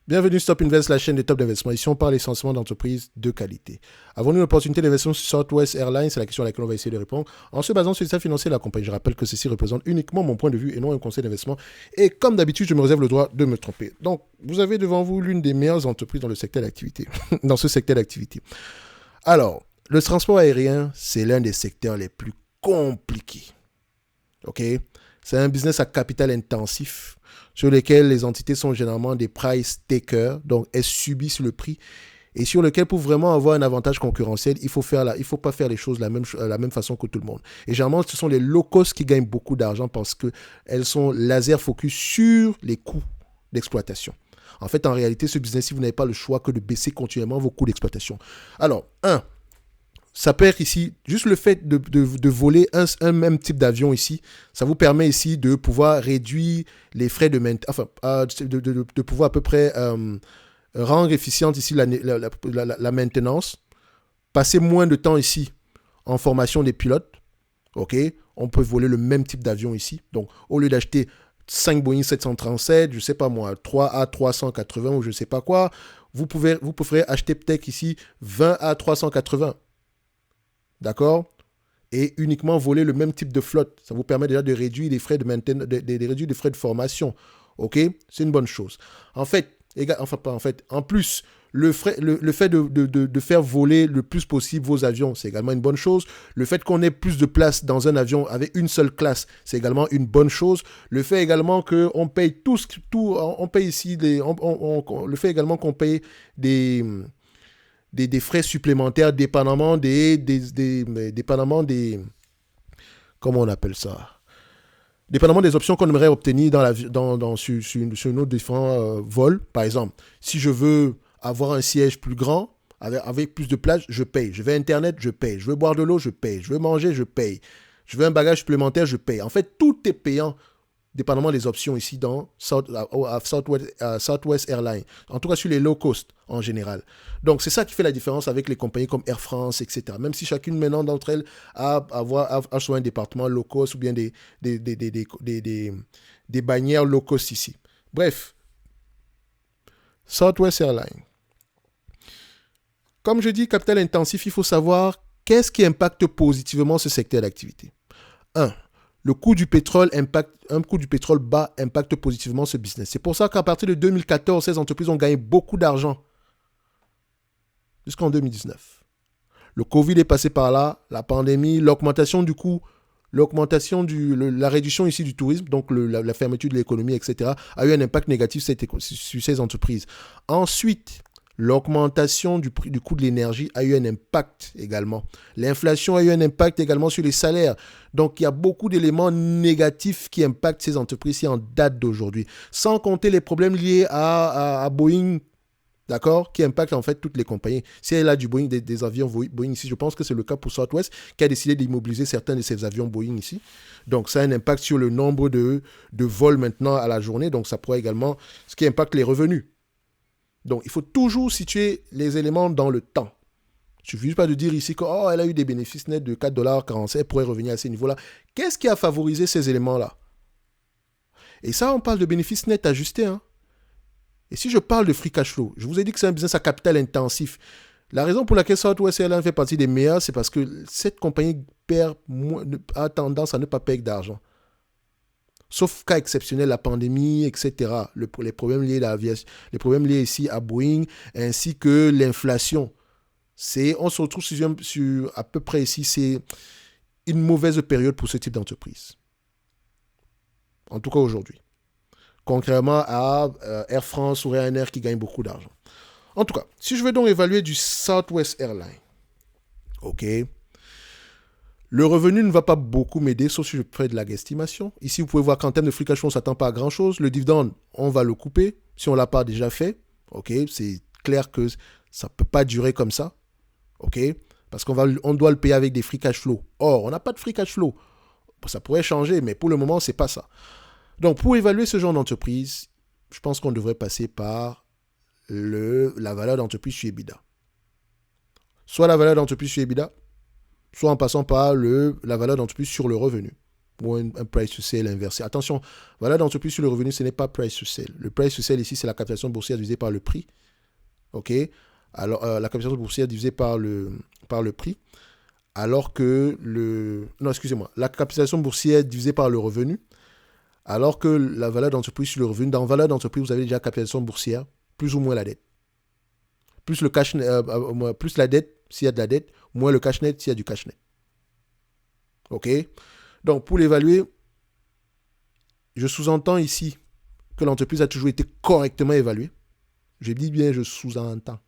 Bienvenue sur Top Invest, la chaîne des top d'investissement. Ici, on parle essentiellement d'entreprises de qualité. Avons-nous une opportunité d'investissement sur Southwest Airlines? C'est la question à laquelle on va essayer de répondre en se basant sur les états financiers de la compagnie. Je rappelle que ceci représente uniquement mon point de vue et non un conseil d'investissement. Et comme d'habitude, je me réserve le droit de me tromper. Donc, vous avez devant vous l'une des meilleures entreprises dans le secteur d'activité. dans ce secteur d'activité. Alors, le transport aérien, c'est l'un des secteurs les plus compliqués. OK? C'est un business à capital intensif sur lequel les entités sont généralement des price takers, donc elles subissent le prix, et sur lequel pour vraiment avoir un avantage concurrentiel, il faut pas faire les choses de la même façon que tout le monde. Et généralement, ce sont les low cost qui gagnent beaucoup d'argent parce qu'elles sont laser focus sur les coûts d'exploitation. En fait, en réalité, ce business, vous n'avez pas le choix que de baisser continuellement vos coûts d'exploitation. Alors, ça peut être ici, juste le fait de voler un même type d'avion ici, ça vous permet ici de pouvoir réduire les frais de maintenance, enfin, de pouvoir à peu près rendre efficiente ici la maintenance, passer moins de temps ici en formation des pilotes, ok? On peut voler le même type d'avion ici, donc au lieu d'acheter 5 Boeing 737, je sais pas moi, 3 A380 ou je sais pas quoi, vous pourrez acheter peut-être ici 20 A380. D'accord? Et uniquement voler le même type de flotte. Ça vous permet déjà de réduire les frais de maintenance, de réduire les frais de formation. OK? C'est une bonne chose. En plus, le fait de faire voler le plus possible vos avions, c'est également une bonne chose. Le fait qu'on ait plus de place dans un avion avec une seule classe, c'est également une bonne chose. Le fait également qu'on paye on paye ici, le fait également qu'on paye des frais supplémentaires dépendamment comment on appelle ça, dépendamment des options qu'on aimerait obtenir sur nos différents vols. Par exemple, si je veux avoir un siège plus grand avec plus de place, je paye. Je veux Internet, je paye. Je veux boire de l'eau, je paye. Je veux manger, je paye. Je veux un bagage supplémentaire, je paye. En fait, tout est payant dépendamment des options ici dans Southwest Airlines. En tout cas, sur les low cost en général. Donc, c'est ça qui fait la différence avec les compagnies comme Air France, etc. Même si chacune maintenant d'entre elles a soit un département low cost ou bien des bannières low cost ici. Bref, Southwest Airlines. Comme je dis, capital intensif, il faut savoir qu'est-ce qui impacte positivement ce secteur d'activité. 1. Le coût du pétrole un coût du pétrole bas impacte positivement ce business. C'est pour ça qu'à partir de 2014, ces entreprises ont gagné beaucoup d'argent jusqu'en 2019. Le Covid est passé par là, la pandémie, l'augmentation du coût, la réduction ici du tourisme, donc la fermeture de l'économie, etc., a eu un impact négatif sur ces entreprises. Ensuite, l'augmentation du coût de l'énergie a eu un impact également. L'inflation a eu un impact également sur les salaires. Donc, il y a beaucoup d'éléments négatifs qui impactent ces entreprises en date d'aujourd'hui. Sans compter les problèmes liés à Boeing, d'accord, qui impactent en fait toutes les compagnies. Si elle a du Boeing, des avions Boeing ici, je pense que c'est le cas pour Southwest, qui a décidé d'immobiliser certains de ses avions Boeing ici. Donc, ça a un impact sur le nombre de vols maintenant à la journée. Donc, ça pourrait également, ce qui impacte les revenus. Donc, il faut toujours situer les éléments dans le temps. Il ne suffit pas de dire ici qu'elle a eu des bénéfices nets de 4,47 $, elle pourrait revenir à ces niveaux-là. Qu'est-ce qui a favorisé ces éléments-là? Et ça, on parle de bénéfices nets ajustés. Hein. Et si je parle de free cash flow, je vous ai dit que c'est un business à capital intensif. La raison pour laquelle Southwest Airlines fait partie des meilleurs, c'est parce que cette compagnie a tendance à ne pas payer d'argent. Sauf cas exceptionnel, la pandémie, etc. Les problèmes liés ici à Boeing, ainsi que l'inflation. On se retrouve sur à peu près ici, c'est une mauvaise période pour ce type d'entreprise. En tout cas aujourd'hui. Contrairement à Air France ou Ryanair qui gagnent beaucoup d'argent. En tout cas, si je veux donc évaluer du Southwest Airlines, ok, le revenu ne va pas beaucoup m'aider, sauf si je fais de la guesstimation. Ici, vous pouvez voir qu'en termes de free cash flow, on ne s'attend pas à grand-chose. Le dividende, on va le couper, si on ne l'a pas déjà fait. Ok, c'est clair que ça ne peut pas durer comme ça. Ok, parce qu'on doit le payer avec des free cash flow. Or, on n'a pas de free cash flow. Ça pourrait changer, mais pour le moment, ce n'est pas ça. Donc, pour évaluer ce genre d'entreprise, je pense qu'on devrait passer par la valeur d'entreprise sur EBITDA. Soit la valeur d'entreprise sur EBITDA, soit en passant par la valeur d'entreprise sur le revenu. ou un price to sale inversé. Attention, valeur d'entreprise sur le revenu, ce n'est pas price to sale. Le price to sale ici, c'est la capitalisation boursière divisée par le prix. OK? Alors, la capitalisation boursière divisée par le prix. Alors que non, excusez-moi. La capitalisation boursière divisée par le revenu. Alors que la valeur d'entreprise sur le revenu, dans valeur d'entreprise, vous avez déjà la capitalisation boursière, plus ou moins la dette. Plus le cash, plus la dette, s'il y a de la dette, moins le cash net, s'il y a du cash net. OK? Donc, pour l'évaluer, je sous-entends ici que l'entreprise a toujours été correctement évaluée. Je dis bien, je sous-entends.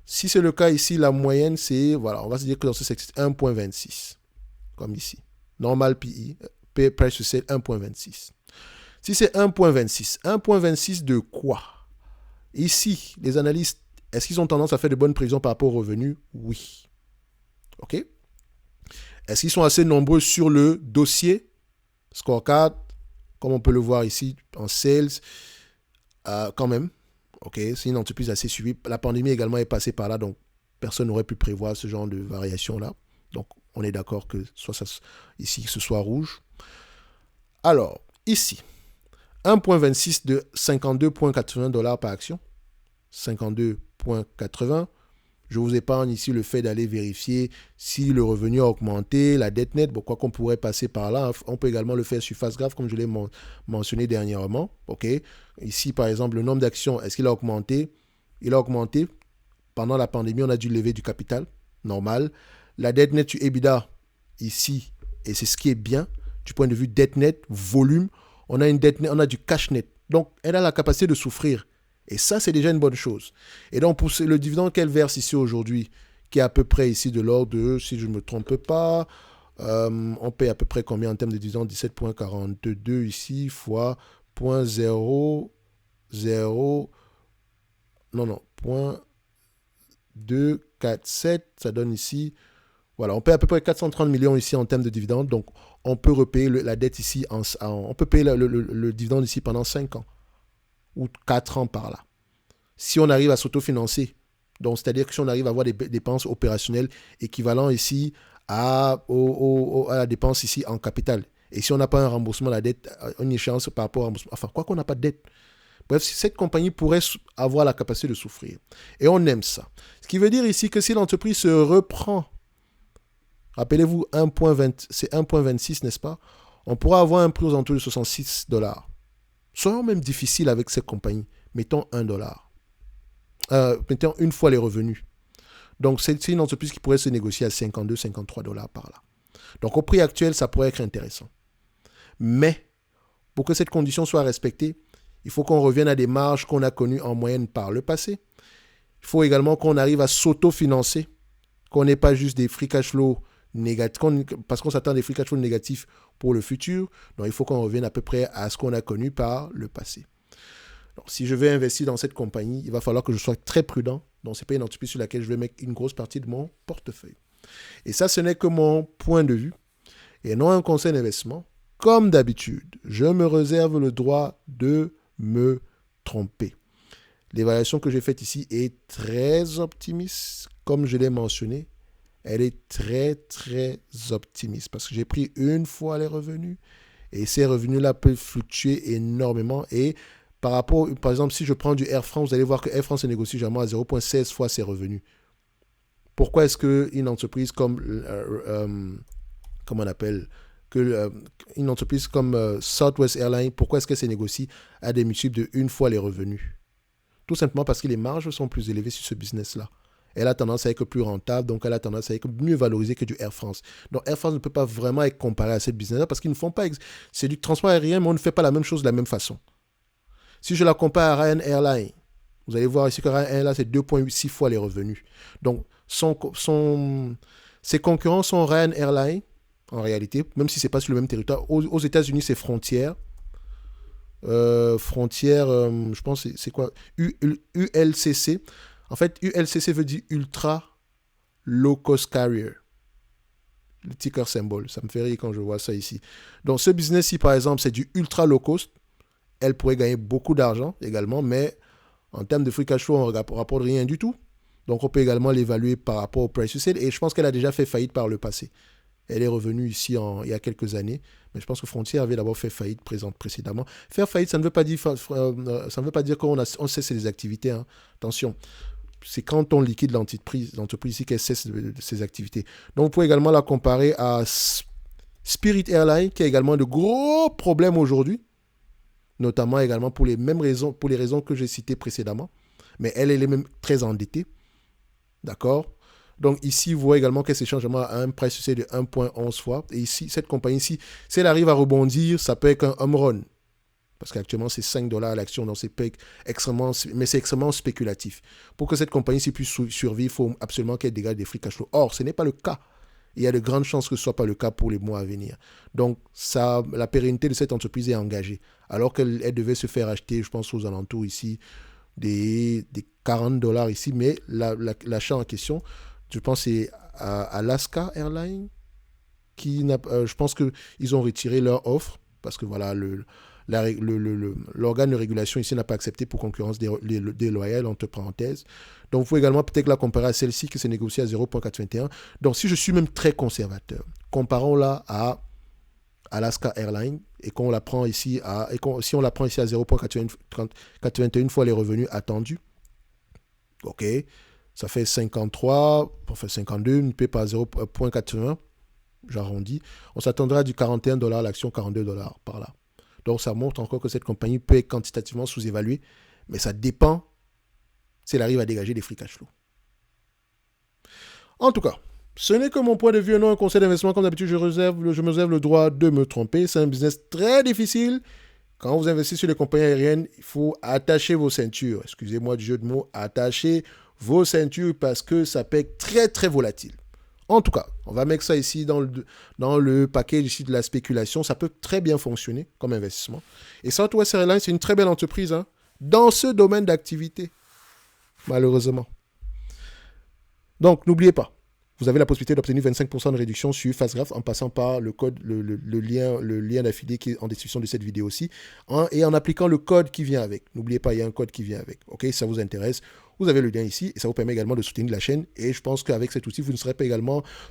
Si c'est le cas ici, la moyenne, c'est, voilà, on va se dire que dans ce secteur, c'est 1.26, comme ici. Normal PI, price to sale 1.26. Si c'est 1.26 de quoi? Ici, les analystes, est-ce qu'ils ont tendance à faire de bonnes prévisions par rapport aux revenus? Oui. OK? Est-ce qu'ils sont assez nombreux sur le dossier scorecard, comme on peut le voir ici en sales? Quand même. OK? C'est une entreprise assez suivie. La pandémie également est passée par là, donc personne n'aurait pu prévoir ce genre de variation-là. Donc, on est d'accord que soit ça, ici, que ce soit rouge. Alors, ici, 1.26 de 52,80 $ par action. 52,80. Je vous épargne ici le fait d'aller vérifier si le revenu a augmenté, la dette nette, bon, quoi qu'on pourrait passer par là. On peut également le faire sur face graph, comme je l'ai mentionné dernièrement. OK? Ici, par exemple, le nombre d'actions, est-ce qu'il a augmenté? Il a augmenté. Pendant la pandémie, on a dû lever du capital, normal. La dette nette sur EBITDA, ici, et c'est ce qui est bien, du point de vue dette nette, volume, on a une dette nette, on a du cash net. Donc, elle a la capacité de souffrir. Et ça, c'est déjà une bonne chose. Et donc, pour le dividende qu'elle verse ici aujourd'hui, qui est à peu près ici de l'ordre de, si je ne me trompe pas, on paye à peu près combien en termes de dividende? 17,42 ici, fois 0,00... Non, 0,247, ça donne ici... Voilà, on paye à peu près 430 millions ici en termes de dividendes. Donc, on peut repayer la dette ici, on peut payer le dividende ici pendant 5 ans ou 4 ans par là. Si on arrive à s'autofinancer, donc c'est-à-dire que si on arrive à avoir des dépenses opérationnelles équivalentes ici à la dépense ici en capital. Et si on n'a pas un remboursement de la dette, une échéance par rapport au remboursement, enfin, quoi qu'on n'a pas de dette. Bref, cette compagnie pourrait avoir la capacité de souffrir. Et on aime ça. Ce qui veut dire ici que si l'entreprise se reprend, rappelez-vous, c'est 1.26, n'est-ce pas? On pourra avoir un prix aux alentours de 66 $. Soyons même difficiles avec cette compagnie. Mettons $1. Mettons une fois les revenus. Donc, c'est une entreprise qui pourrait se négocier à 52, 53 $ par là. Donc, au prix actuel, ça pourrait être intéressant. Mais, pour que cette condition soit respectée, il faut qu'on revienne à des marges qu'on a connues en moyenne par le passé. Il faut également qu'on arrive à s'autofinancer, qu'on n'ait pas juste des free cash flow négatifs, parce qu'on s'attend à des free cash flow négatifs pour le futur. Donc, il faut qu'on revienne à peu près à ce qu'on a connu par le passé. Donc, si je vais investir dans cette compagnie, il va falloir que je sois très prudent. Donc, ce n'est pas une entreprise sur laquelle je vais mettre une grosse partie de mon portefeuille. Et ça, ce n'est que mon point de vue et non un conseil d'investissement. Comme d'habitude, je me réserve le droit de me tromper. L'évaluation que j'ai faite ici est très optimiste. Comme je l'ai mentionné, elle est très, très optimiste parce que j'ai pris une fois les revenus et ces revenus-là peuvent fluctuer énormément. Et par exemple, si je prends du Air France, vous allez voir que Air France se négocie généralement à 0,16 fois ses revenus. Pourquoi est-ce qu'une entreprise comme, comment on appelle, une entreprise comme Southwest Airlines, pourquoi est-ce qu'elle se négocie à des multiples de une fois les revenus? Tout simplement parce que les marges sont plus élevées sur ce business-là. Elle a tendance à être plus rentable, donc elle a tendance à être mieux valorisée que du Air France. Donc Air France ne peut pas vraiment être comparé à cette business-là parce qu'ils ne font pas... C'est du transport aérien, mais on ne fait pas la même chose de la même façon. Si je la compare à Ryan Airlines, vous allez voir ici que Ryan Airlines, c'est 2,6 fois les revenus. Donc, ses concurrents sont Ryan Airlines, en réalité, même si ce n'est pas sur le même territoire. Aux États-Unis, c'est Frontier. Je pense, c'est quoi? ULCC. En fait, ULCC veut dire Ultra Low Cost Carrier. Le ticker symbole. Ça me fait rire quand je vois ça ici. Donc, ce business-ci, par exemple, c'est du ultra low cost. Elle pourrait gagner beaucoup d'argent également, mais en termes de free cash flow, on ne rapporte rien du tout. Donc, on peut également l'évaluer par rapport au price to sale. Et je pense qu'elle a déjà fait faillite par le passé. Elle est revenue ici il y a quelques années. Mais je pense que Frontier avait d'abord fait faillite précédemment. Faire faillite, ça ne veut pas dire, on cesse ses activités. Hein. Attention, c'est quand on liquide l'entreprise ici qu'elle cesse de ses activités. Donc, vous pouvez également la comparer à Spirit Airlines, qui a également de gros problèmes aujourd'hui, notamment également pour les mêmes raisons, pour les raisons que j'ai citées précédemment. Mais elle est même très endettée. D'accord? Donc ici, vous voyez également qu'elle s'échange à un price de 1,11 fois. Et ici, cette compagnie-ci, si elle arrive à rebondir, ça peut être un home run. Parce qu'actuellement, c'est 5 dollars à l'action, donc c'est extrêmement spéculatif. Pour que cette compagnie-ci puisse survivre, il faut absolument qu'elle dégage des free cash flow. Or, ce n'est pas le cas. Il y a de grandes chances que ce ne soit pas le cas pour les mois à venir. Donc, la pérennité de cette entreprise est engagée. Alors qu'elle devait se faire acheter, je pense, aux alentours ici, des 40 dollars ici. Mais l'achat en question, je pense, c'est Alaska Airlines je pense qu'ils ont retiré leur offre parce que voilà, l'organe de régulation ici n'a pas accepté pour concurrence déloyale, entre parenthèses. Donc, vous pouvez également peut-être la comparer à celle-ci qui s'est négociée à 0,421. Donc, si je suis même très conservateur, comparons-la à Alaska Airlines et qu'on la prend ici si on la prend ici à 0,81 fois les revenus attendus, ok, ça fait 53, enfin 52, ne paie pas 0,81, j'arrondis. On s'attendra à du 41 dollars l'action, 42 dollars par là. Donc, ça montre encore que cette compagnie peut être quantitativement sous-évaluée, mais ça dépend si elle arrive à dégager des free cash flow. En tout cas, ce n'est que mon point de vue et non un conseil d'investissement. Comme d'habitude, je me réserve le droit de me tromper. C'est un business très difficile. Quand vous investissez sur les compagnies aériennes, il faut attacher vos ceintures. Excusez-moi du jeu de mots, attachez vos ceintures parce que ça peut être très, très volatile. En tout cas, on va mettre ça ici dans le package ici de la spéculation. Ça peut très bien fonctionner comme investissement. Et Southwest Airlines, c'est une très belle entreprise dans ce domaine d'activité, malheureusement. Donc, n'oubliez pas, vous avez la possibilité d'obtenir 25% de réduction sur Fastgraph en passant par le code, le lien d'affilié qui est en description de cette vidéo aussi, et en appliquant le code qui vient avec. N'oubliez pas, il y a un code qui vient avec. Ok, si ça vous intéresse, vous avez le lien ici et ça vous permet également de soutenir la chaîne. Et je pense qu'avec cet outil, ça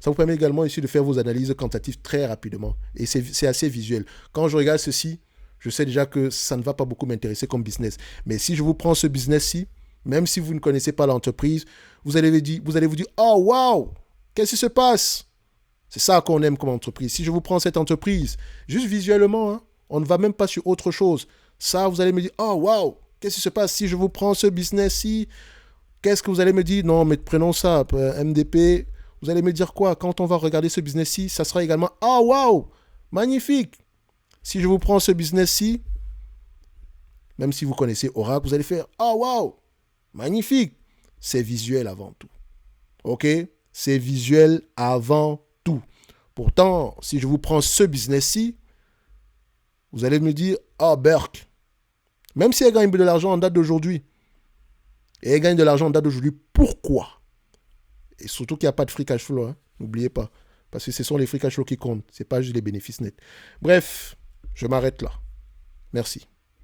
vous permet également ici de faire vos analyses quantitatives très rapidement. Et c'est assez visuel. Quand je regarde ceci, je sais déjà que ça ne va pas beaucoup m'intéresser comme business. Mais si je vous prends ce business-ci, même si vous ne connaissez pas l'entreprise, vous allez vous dire, oh waouh, qu'est-ce qui se passe? C'est ça qu'on aime comme entreprise. Si je vous prends cette entreprise, juste visuellement, on ne va même pas sur autre chose. Ça, vous allez me dire, oh waouh, qu'est-ce qui se passe? Si je vous prends ce business-ci, qu'est-ce que vous allez me dire? Non, mais prenons ça, MDP. Vous allez me dire quoi? Quand on va regarder ce business-ci, ça sera également, oh waouh, magnifique. Si je vous prends ce business-ci, même si vous connaissez Oracle, vous allez faire, oh waouh, magnifique. C'est visuel avant tout. Ok? C'est visuel avant tout. Pourtant, si je vous prends ce business-ci, vous allez me dire, oh Berk, même si elle gagne de l'argent en date d'aujourd'hui, et elle gagne de l'argent en date d'aujourd'hui, pourquoi? Et surtout qu'il n'y a pas de free cash flow, n'oubliez pas. Parce que ce sont les free cash flow qui comptent, ce n'est pas juste les bénéfices nets. Bref, je m'arrête là. Merci.